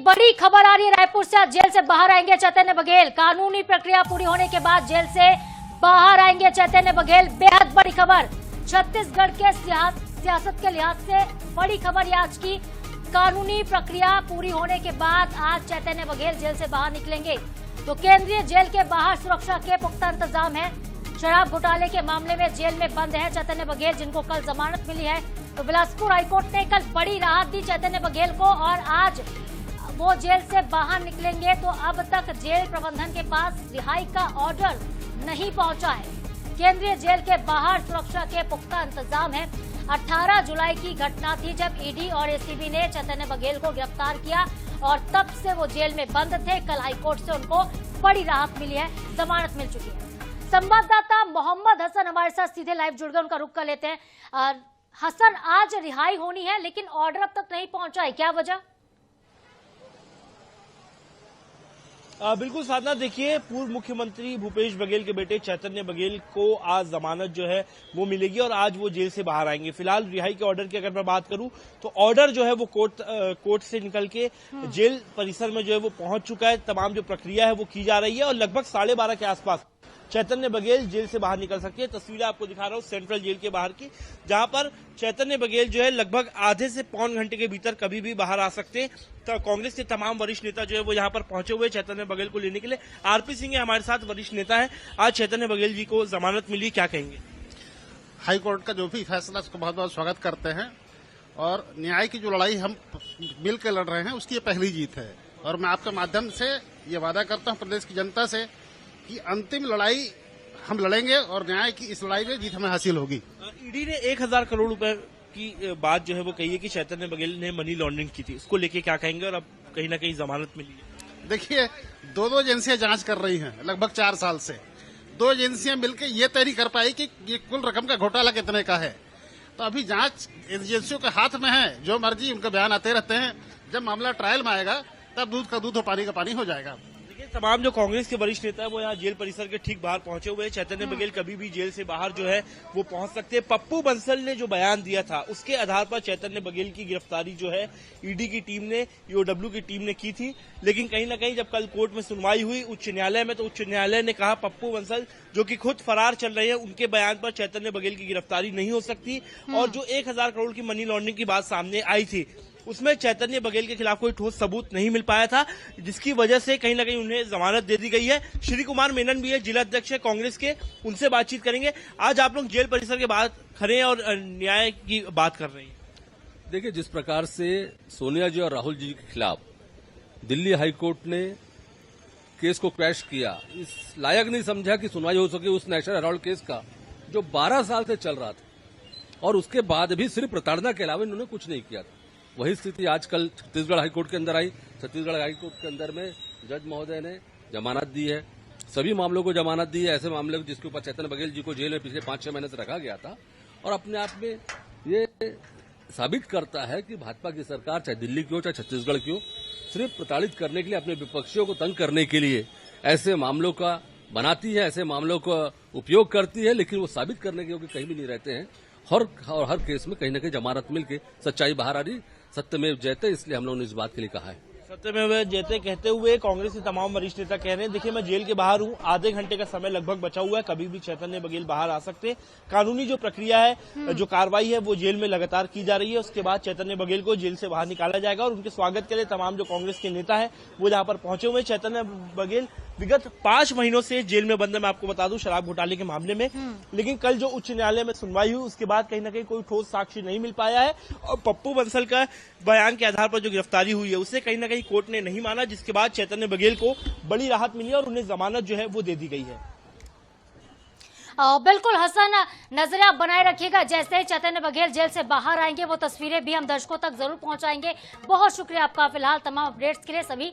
एक बड़ी खबर आ रही है रायपुर से। आज जेल से बाहर आएंगे चैतन्य बघेल। कानूनी प्रक्रिया पूरी होने के बाद जेल से बाहर आएंगे चैतन्य बघेल। बेहद बड़ी खबर, छत्तीसगढ़ के सियासत के लिहाज से बड़ी खबर ये आज की। कानूनी प्रक्रिया पूरी होने के बाद आज चैतन्य बघेल जेल से बाहर निकलेंगे। तो केंद्रीय जेल के बाहर सुरक्षा के पुख्ता इंतजाम है। शराब घोटाले के मामले में जेल में बंद है चैतन्य बघेल, जिनको कल जमानत मिली है। तो बिलासपुर हाईकोर्ट ने कल बड़ी राहत दी चैतन्य बघेल को और आज वो जेल से बाहर निकलेंगे। तो अब तक जेल प्रबंधन के पास रिहाई का ऑर्डर नहीं पहुंचा है। केंद्रीय जेल के बाहर सुरक्षा के पुख्ता इंतजाम है। 18 जुलाई की घटना थी जब ईडी और एसीबी ने चैतन्य बघेल को गिरफ्तार किया और तब से वो जेल में बंद थे। कल हाईकोर्ट से उनको बड़ी राहत मिली है, जमानत मिल चुकी है। संवाददाता मोहम्मद हसन हमारे साथ सीधे लाइव जुड़ गए, उनका रुख कर लेते हैं। हसन, आज रिहाई होनी है लेकिन ऑर्डर अब तक नहीं पहुंचा है, क्या वजह? बिल्कुल साधना, देखिए पूर्व मुख्यमंत्री भूपेश बघेल के बेटे चैतन्य बघेल को आज जमानत जो है वो मिलेगी और आज वो जेल से बाहर आएंगे। फिलहाल रिहाई के ऑर्डर की अगर मैं बात करूं तो ऑर्डर जो है वो कोर्ट से निकल के जेल परिसर में जो है वो पहुंच चुका है। तमाम जो प्रक्रिया है वो की जा रही है और लगभग 12:30 के आसपास चैतन्य बघेल जेल से बाहर निकल सकते हैं। तस्वीरें आपको दिखा रहा हूं सेंट्रल जेल के बाहर की, जहां पर चैतन्य बघेल जो है लगभग आधे से पौन घंटे के भीतर कभी भी बाहर आ सकते हैं। तो कांग्रेस के तमाम वरिष्ठ नेता जो है वो यहां पर पहुंचे हुए चैतन्य बघेल को लेने के लिए। आरपी सिंह हमारे साथ वरिष्ठ नेता है। आज चैतन्य बघेल जी को जमानत मिली, क्या कहेंगे? हाईकोर्ट का जो भी फैसला उसका बहुत बहुत स्वागत करते हैं और न्याय की जो लड़ाई हम मिलकर लड़ रहे हैं उसकी ये पहली जीत है। और मैं आपके माध्यम से ये वादा करता हूं प्रदेश की जनता से कि अंतिम लड़ाई हम लड़ेंगे और न्याय की इस लड़ाई में जीत हमें हासिल होगी। ईडी ने 1000 करोड़ रुपए की बात जो है वो कही है कि चैतन्य बघेल ने मनी लॉन्ड्रिंग की थी, उसको लेके क्या कहेंगे? और अब कहीं ना कहीं जमानत मिली है। देखिए, दो एजेंसियां जांच कर रही हैं लगभग 4 साल से। 2 एजेंसियां मिलकर ये तय नहीं कर पाई कि ये कुल रकम का घोटाला कितने का है। तो अभी जांच एजेंसियों के हाथ में है, जो मर्जी उनका बयान आते रहते हैं। जब मामला ट्रायल में आएगा तब दूध का दूध और पानी का पानी हो जाएगा। तमाम जो कांग्रेस के वरिष्ठ नेता है वो यहाँ जेल परिसर के ठीक बाहर पहुंचे हुए हैं। चैतन्य बघेल कभी भी जेल से बाहर जो है वो पहुंच सकते हैं। पप्पू बंसल ने जो बयान दिया था उसके आधार पर चैतन्य बघेल की गिरफ्तारी जो है ईडी की टीम ने, ईओडब्ल्यू की टीम ने की थी। लेकिन कहीं ना कहीं जब कल कोर्ट में सुनवाई हुई उच्च न्यायालय में, तो उच्च न्यायालय ने कहा पप्पू बंसल जो कि खुद फरार चल रहे हैं, उनके बयान पर चैतन्य बघेल की गिरफ्तारी नहीं हो सकती। और जो 1000 करोड़ की मनी लॉन्ड्रिंग की बात सामने आई थी उसमें चैतन्य बघेल के खिलाफ कोई ठोस सबूत नहीं मिल पाया था, जिसकी वजह से कहीं ना कहीं उन्हें जमानत दे दी गई है। श्री कुमार मेनन भी है, जिला अध्यक्ष है कांग्रेस के, उनसे बातचीत करेंगे। आज आप लोग जेल परिसर के बाहर खड़े हैं और न्याय की बात कर रहे हैं। देखिए, जिस प्रकार से सोनिया जी और राहुल जी के खिलाफ दिल्ली हाईकोर्ट ने केस को क्रैश किया, इस लायक नहीं समझा कि सुनवाई हो सके उस नेशनल हेराल्ड केस का जो 12 साल से चल रहा था और उसके बाद भी सिर्फ प्रताड़ना के अलावा इन्होंने कुछ नहीं किया था। वही स्थिति आजकल छत्तीसगढ़ हाईकोर्ट के अंदर आई। छत्तीसगढ़ हाईकोर्ट के अंदर में जज महोदय ने जमानत दी है, सभी मामलों को जमानत दी है। ऐसे मामले जिसके ऊपर चैतन्य बघेल जी को जेल में पिछले 5-6 महीने से रखा गया था। और अपने आप में ये साबित करता है कि भाजपा की सरकार चाहे दिल्ली की हो चाहे छत्तीसगढ़ की हो, सिर्फ प्रताड़ित करने के लिए, अपने विपक्षियों को तंग करने के लिए ऐसे मामलों का बनाती है, ऐसे मामलों का उपयोग करती है, लेकिन वो साबित करने के योग्य कहीं भी नहीं रहते हैं। हर केस में कहीं न कहीं जमानत मिलकर सच्चाई बाहर आ रही। सत्यमेव जयते, इसलिए हम लोगों ने इस बात के लिए कहा है। सत्यमेव जयते कहते हुए कांग्रेस के तमाम वरिष्ठ नेता कह रहे हैं देखिए मैं जेल के बाहर हूं, आधे घंटे का समय लगभग बचा हुआ है, कभी भी चैतन्य बघेल बाहर आ सकते हैं। कानूनी जो प्रक्रिया है, जो कार्रवाई है वो जेल में लगातार की जा रही है। उसके बाद चैतन्य बघेल को जेल से बाहर निकाला जाएगा और उनके स्वागत के लिए तमाम जो कांग्रेस के नेता है वो यहाँ पर पहुंचे हुए। चैतन्य बघेल विगत 5 महीनों से जेल में बंद है, मैं आपको बता दूं, शराब घोटाले के मामले में। लेकिन कल जो उच्च न्यायालय में सुनवाई हुई उसके बाद कहीं ना कहीं कोई ठोस साक्ष्य नहीं मिल पाया है और पप्पू बंसल का बयान के आधार पर जो गिरफ्तारी हुई है उसे कहीं ना कहीं कोर्ट ने नहीं माना, जिसके बाद चैतन्य बघेल को बड़ी राहत मिली और उन्हें जमानत जो है वो दे दी गई है। बिल्कुल हसन, नजरें आप बनाए रखिएगा। जैसे ही चैतन्य बघेल जेल से बाहर आएंगे वो तस्वीरें भी हम दर्शकों तक जरूर पहुंचाएंगे। बहुत शुक्रिया आपका फिलहाल तमाम अपडेट्स के लिए। सभी